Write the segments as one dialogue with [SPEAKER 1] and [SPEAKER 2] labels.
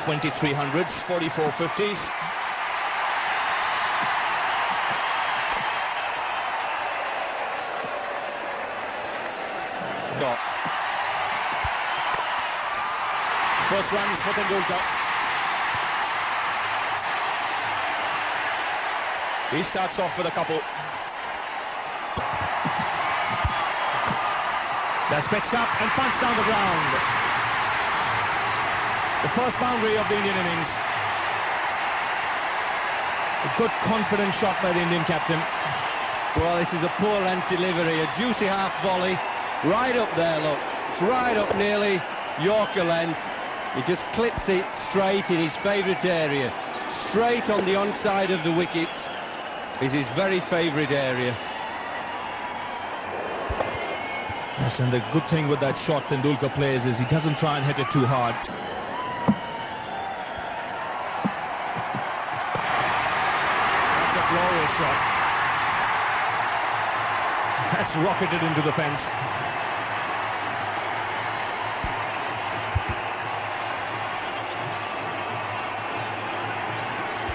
[SPEAKER 1] 2300s, 4450s. Got first runs for Tendulkar. He starts off with a couple. That's pitched up and punched down the ground. The first boundary of the Indian innings. A good confident shot by the Indian captain.
[SPEAKER 2] Well, this is a poor length delivery, a juicy half volley. Right up there, look. It's right up nearly Yorker length. He just clips it straight in his favourite area. Straight on the onside of the wickets is his very favourite area.
[SPEAKER 1] Yes, and the good thing with that shot Tendulkar plays is he doesn't try and hit it too hard. That's a glorious shot. That's rocketed into the fence.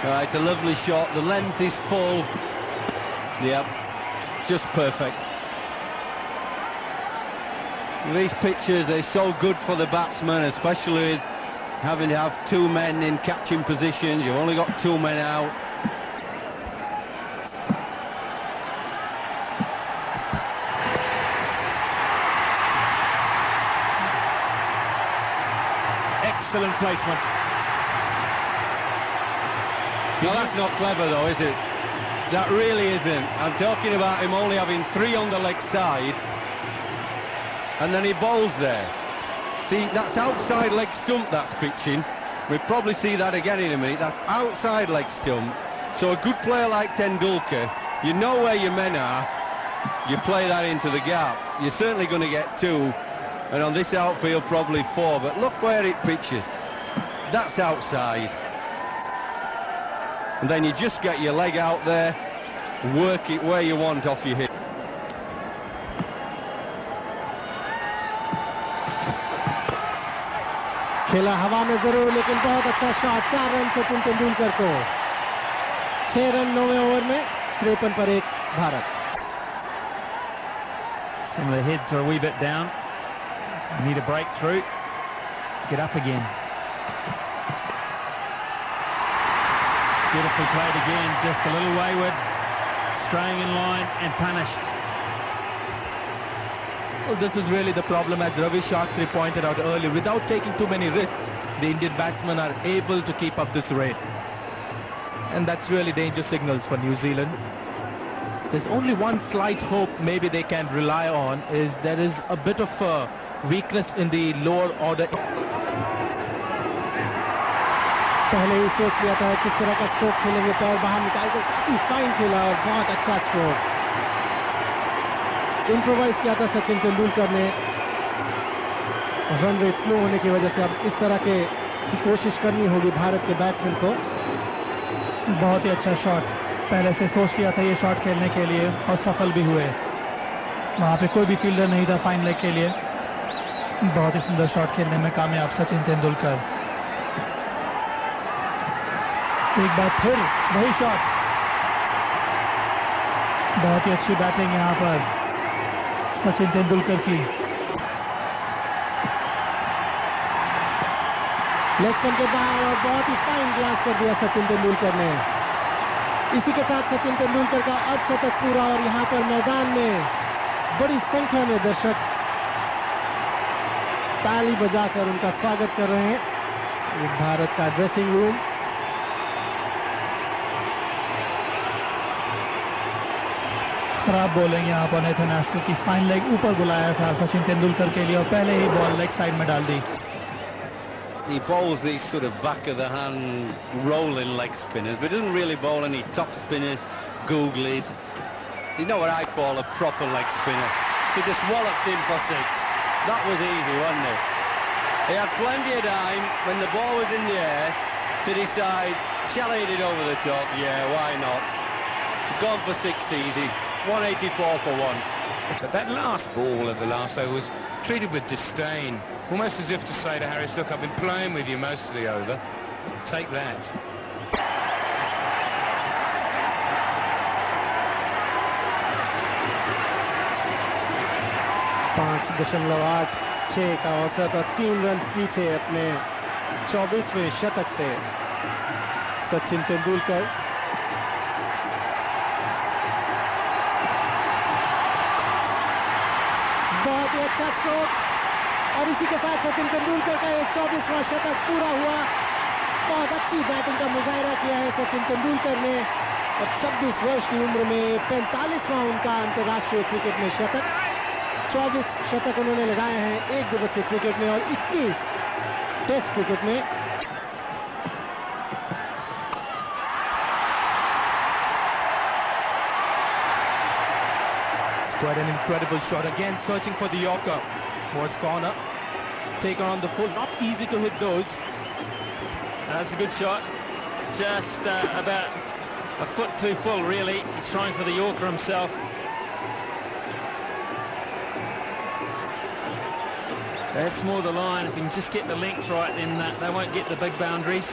[SPEAKER 2] It's a lovely shot. The length is full. Yep, just perfect. These pitches, they're so good for the batsman, especially with having to have two men in catching positions. You've only got two men out.
[SPEAKER 1] Excellent placement.
[SPEAKER 2] No, that's not clever though, is it? That really isn't. I'm talking about him only having three on the leg side, and then he bowls there. See, that's outside leg stump that's pitching. We'll probably see that again in a minute. That's outside leg stump. So a good player like Tendulkar, you know where your men are, you play that into the gap. You're certainly going to get two, and on this outfield probably four, but look where it pitches. That's outside. And then you just get your leg out there, work it where you want off your hip.
[SPEAKER 3] खेला हवा में जरूर, लेकिन बहुत अच्छा shot. 4 run Sachin Tendulkar को। 6 run 9वें over में 53 पर 1 Bharat.
[SPEAKER 1] Some of the heads are a wee bit down. You need a breakthrough. Get up again. Beautifully played again, just a little wayward, straying in line and punished.
[SPEAKER 4] Well, this is really the problem, as Ravi Shastri pointed out earlier. Without taking too many risks, the Indian batsmen are able to keep up this rate. And that's really danger signals for New Zealand. There's only one slight hope maybe they can rely on, is there is a bit of weakness in the lower order.
[SPEAKER 3] पहले ही सोच लिया था किस तरह का stroke खेलेंगे, पैर बाहर निकाल कर काफी फाइन खेला और बहुत अच्छा स्ट्रोक इम्प्रोवाइज किया था सचिन तेंदुलकर ने। रन रेट स्लो होने की वजह से अब इस तरह की कोशिश करनी होगी भारत के बैट्समैन को।
[SPEAKER 5] बहुत ही अच्छा शॉट, पहले से सोच लिया था ये शॉट खेलने के लिए और सफल भी हुए। वहां पे कोई भी फील्डर नहीं था फाइन लेग के लिए। बहुत ही सुंदर शॉट खेलने में कामयाब सचिन तेंदुलकर। एक बार फिर वही शॉट, बहुत ही अच्छी बैटिंग यहां पर सचिन तेंदुलकर की।
[SPEAKER 3] लेग स्टंप के बाहर और बहुत ही फाइन ग्लांस कर दिया सचिन तेंदुलकर ने। इसी के साथ सचिन तेंदुलकर का अर्धशतक पूरा और यहां पर मैदान में बड़ी संख्या में दर्शक ताली बजाकर उनका स्वागत कर रहे हैं। भारत का ड्रेसिंग रूम
[SPEAKER 5] खराब बॉलिंग यहाँ पर नेथन एस्टल की, फाइन लेग ऊपर बुलाया था सचिन तेंदुलकर के लिए और पहले ही बॉल लेग साइड में डाल दी।
[SPEAKER 2] He bowls these sort of back of the hand rolling leg spinners, but doesn't really bowl any top spinners, googlies. You know what I call a proper leg spinner. He just walloped in for 6. That was easy, wasn't it? He had plenty of time when the ball was in the air to decide, shall I hit it over the top? Yeah, why not? He's gone for 6 easy. 184 for 1.
[SPEAKER 6] But that last ball of the last over was treated with disdain, almost as if to say to Harris, look, I've been playing with you most of the over. Take that.
[SPEAKER 3] .8 का औसत और 3 run पीछे अपने 24वें शतक से सचिन तेंदुलकर। बहुत ही अच्छा stroke और इसी के साथ सचिन तेंदुलकर का 24वां शतक पूरा हुआ। बहुत अच्छी बैटिंग का मुजाहिरा किया है सचिन तेंदुलकर ने और 26 वर्ष की उम्र में 45वां उनका अंतर्राष्ट्रीय क्रिकेट में शतक। 24 शतक उन्होंने लगाए हैं एक दिवसीय क्रिकेट में और 21 टेस्ट क्रिकेट में।
[SPEAKER 4] Quite an incredible shot again, searching for the Yorker. Morse corner, taken on the full. Not easy to hit those.
[SPEAKER 1] That's a good shot. Just about a foot too full, really. He's trying for the Yorker himself. That's more the line. If he can just get the length right, then they won't get the big boundaries.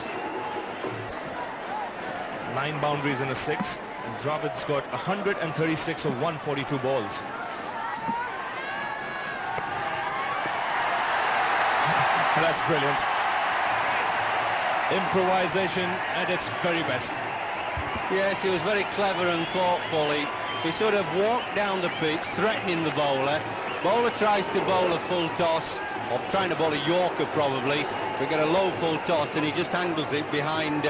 [SPEAKER 7] 9 boundaries in a 6. And Dravid's got 136 of 142 balls. That's brilliant. Improvisation at its very best.
[SPEAKER 2] Yes, he was very clever and thoughtful. He sort of walked down the pitch, threatening the bowler. Bowler tries to bowl a full toss, or trying to bowl a Yorker probably, but get a low full toss, and he just handles it behind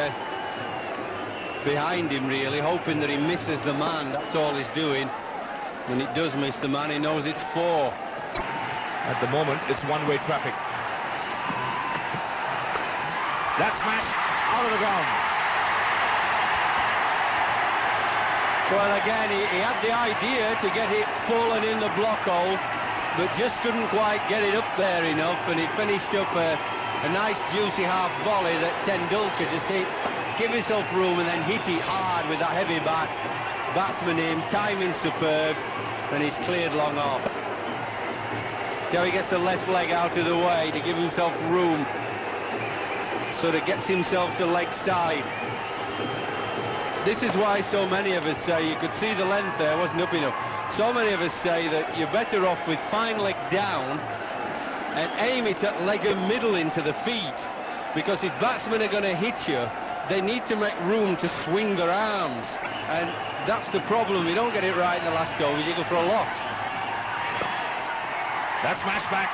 [SPEAKER 2] him really, hoping that he misses the man. That's all he's doing. When it does miss the man, he knows it's 4.
[SPEAKER 7] At the moment, it's one-way traffic. That smash out of the ground.
[SPEAKER 2] Well, again, he had the idea to get it full and in the block hole, but just couldn't quite get it up there enough, and he finished up a nice juicy half volley that Tendulkar just hit, give himself room and then hit it hard with that heavy bat. Batsman in, timing superb, and he's cleared long off. So he gets the left leg out of the way to give himself room, sort of gets himself to leg side. This is why so many of us say, you could see the length there, wasn't up enough. So many of us say that you're better off with fine leg down and aim it at leg and middle into the feet, because if batsmen are going to hit you, they need to make room to swing their arms, and that's the problem. You don't get it right in the last overs, you go for a lot.
[SPEAKER 7] That smash back.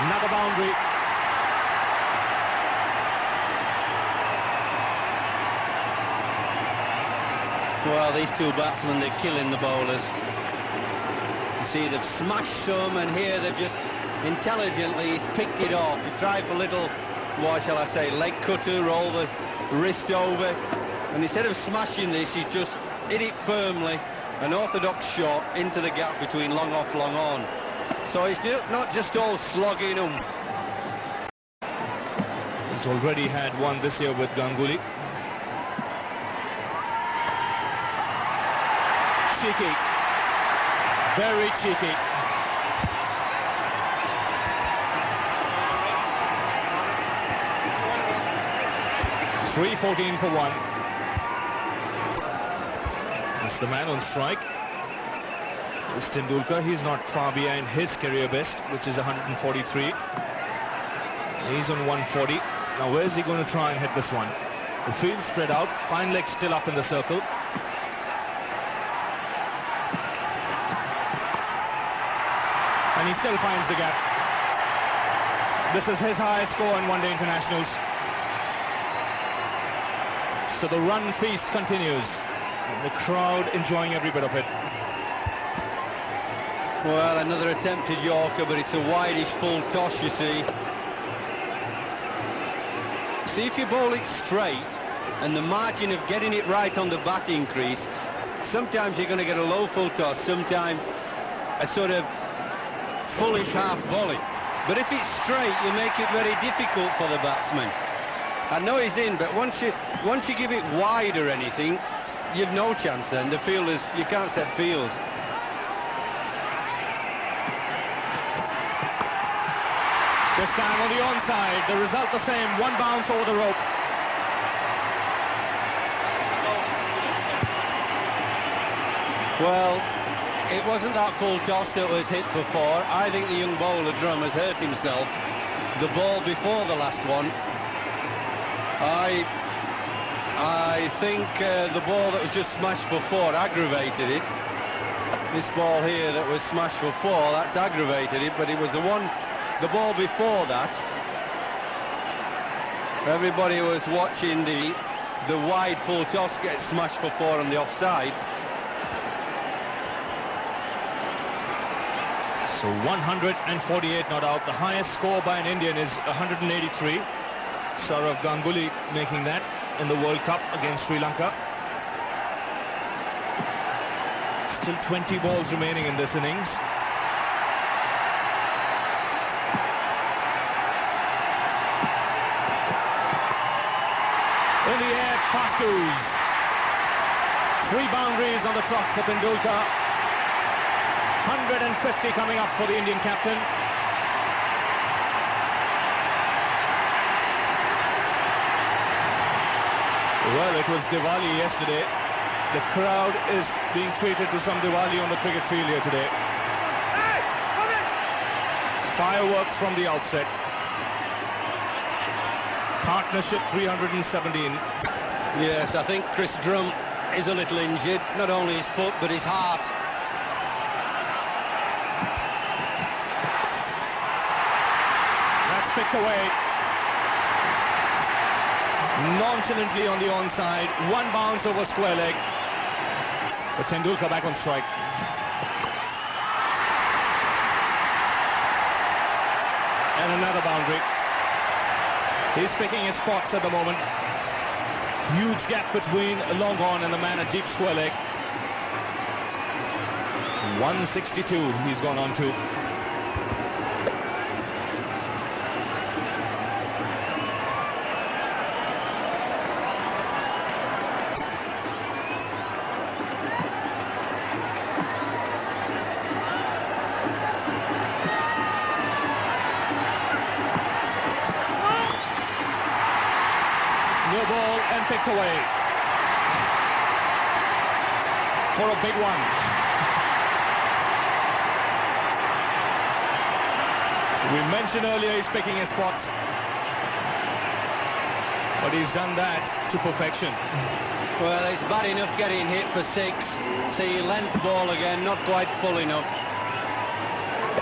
[SPEAKER 7] Another boundary.
[SPEAKER 2] Well, these two batsmen, they're killing the bowlers. You see, they've smashed some, and here they've just intelligently picked it off. He tried for a little, what shall I say, leg cutter, roll the wrist over, and instead of smashing this, he's just hit it firmly, an orthodox shot into the gap between long off, long on. So it's not just all slogging them.
[SPEAKER 7] He's already had one this year with Ganguly. Cheeky, very cheeky. .314 for 1. That's the man on strike. This Tendulkar, he's not far behind his career best, which is 143. He's on 140. Now where's he going to try and hit this one? The field spread out, fine leg still up in the circle. And he still finds the gap. This is his highest score in one-day internationals. So the run feast continues, and the crowd enjoying every bit of it.
[SPEAKER 2] Well, another attempted Yorker, but it's a wideish full toss, you see. See, if you bowl it straight, and the margin of getting it right on the batting crease, sometimes you're going to get a low full toss, sometimes a sort of fullish half volley. But if it's straight, you make it very difficult for the batsman. I know he's in, but once you give it wide or anything, you've no chance then. The fielders, you can't set fields.
[SPEAKER 7] This time on the onside, the result the same, one bounce over the rope.
[SPEAKER 2] Well, it wasn't that full toss that was hit for 4. I think the young bowler, Drum, has hurt himself. The ball before the last one, I think the ball that was just smashed for 4 aggravated it. This ball here that was smashed for 4, that's aggravated it, but it was the ball before that. Everybody was watching the wide full toss get smashed for 4 on the offside.
[SPEAKER 7] So 148 not out. The highest score by an Indian is 183. Sourav Ganguly making that in the World Cup against Sri Lanka. Still 20 balls remaining in this innings. In the air, passes. 3 boundaries on the trot for Tendulkar. 150 coming up for the Indian captain. Well, it was Diwali yesterday. The crowd is being treated to some Diwali on the cricket field here today. Fireworks from the outset. Partnership 317.
[SPEAKER 2] Yes, I think Chris Drum is a little injured. Not only his foot, but his heart.
[SPEAKER 7] That's picked away. Nonchalantly on the onside. 1 bounce over square leg. But Tendulkar back on strike. And another boundary. He's picking his spots at the moment. Huge gap between a long on and the man at deep square leg. 162 he's gone on to. No ball and picked away for a big one. We mentioned earlier he's picking his spots, but he's done that to perfection.
[SPEAKER 2] Well, it's bad enough getting hit for 6. See, length ball again, not quite full enough.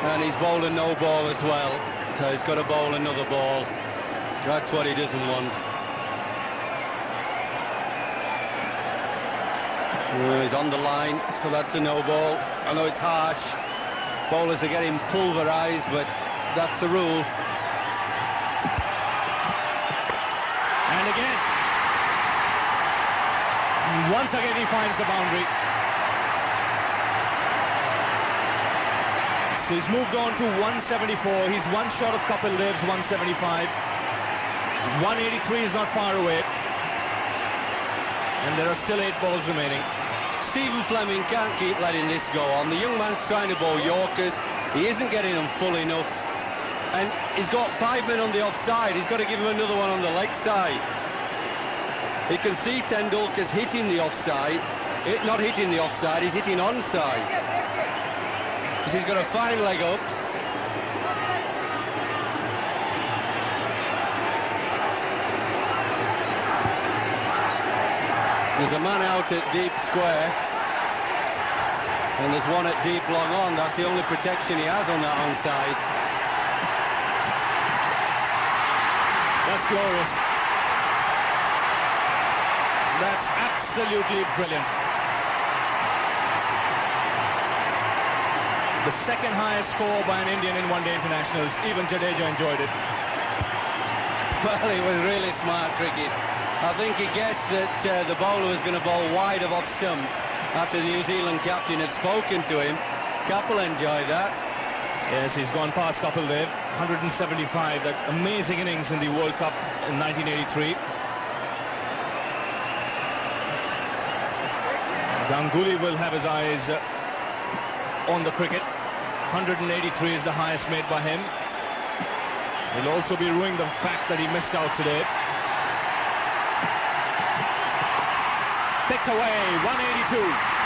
[SPEAKER 2] And he's bowled a no ball as well, so he's got to bowl another ball. That's what he doesn't want. He's on the line, so that's a no ball. I know it's harsh. Bowlers are getting pulverised, but that's the rule.
[SPEAKER 7] And again. Once again he finds the boundary. So he's moved on to 174. He's 1 short of Kapil Dev's 175. 183 is not far away. And there are still 8 balls remaining.
[SPEAKER 2] Stephen Fleming can't keep letting this go on. The young man's trying to bowl Yorkers. He isn't getting them full enough. And he's got 5 men on the offside. He's got to give him another one on the leg side. You can see Tendulkar's hitting the offside. Not hitting the offside, he's hitting onside. He's got a fine leg up. There's a man out at deep square, and there's one at deep long on. That's the only protection he has on that onside.
[SPEAKER 7] That's glorious. That's absolutely brilliant. The second highest score by an Indian in one-day internationals. Even Jadeja enjoyed it.
[SPEAKER 2] Well, it was really smart cricket. I think he guessed that the bowler was going to bowl wide of off stump after the New Zealand captain had spoken to him. Kapil enjoyed that.
[SPEAKER 7] Yes, he's gone past Kapil Dev. 175, that amazing innings in the World Cup in 1983. Ganguly will have his eyes on the cricket. 183 is the highest made by him. He'll also be ruining the fact that he missed out today. Picked away, 182.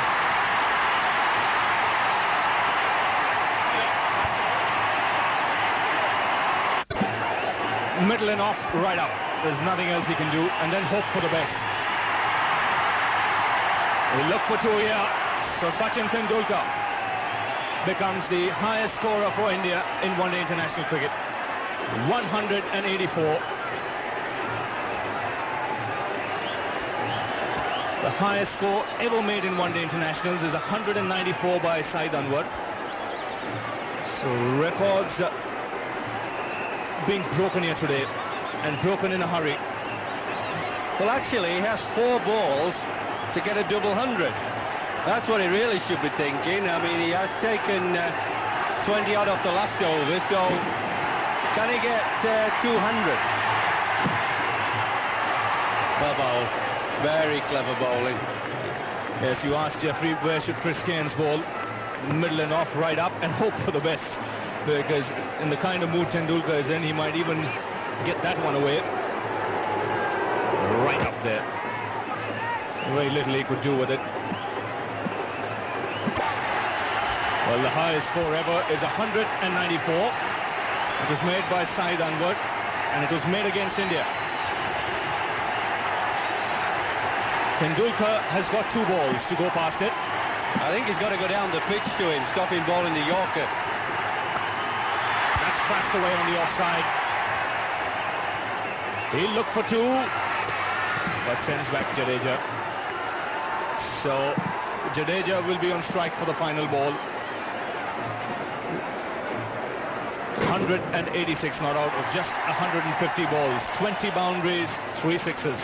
[SPEAKER 7] Middle and off, right up. There's nothing else he can do, and then hope for the best. We look for 2 here. So Sachin Tendulkar becomes the highest scorer for India in one-day international cricket. 184. The highest score ever made in one-day internationals is 194 by Saeed Anwar. So records being broken here today, and broken in a hurry.
[SPEAKER 2] Well, actually, he has 4 balls to get a double 100. That's what he really should be thinking. I mean, he has taken 20 odd off the last over, so can he get 200? Well bowled. Very clever bowling.
[SPEAKER 7] Yes, you asked Jeffrey, where should Chris Gaines bowl? Middle and off, right up, and hope for the best. Because in the kind of mood Tendulkar is in, he might even get that one away. Right up there. Very little he could do with it. Well, the highest score ever is 194. It was made by Saeed Anwar, and it was made against India. Tendulkar has got 2 balls to go past it.
[SPEAKER 2] I think he's got to go down the pitch to him, stop him bowling the Yorker.
[SPEAKER 7] That's crashed away on the offside. He'll look for 2, but sends back Jadeja. So Jadeja will be on strike for the final ball. 186 not out of just 150 balls, 20 boundaries, 3 sixes.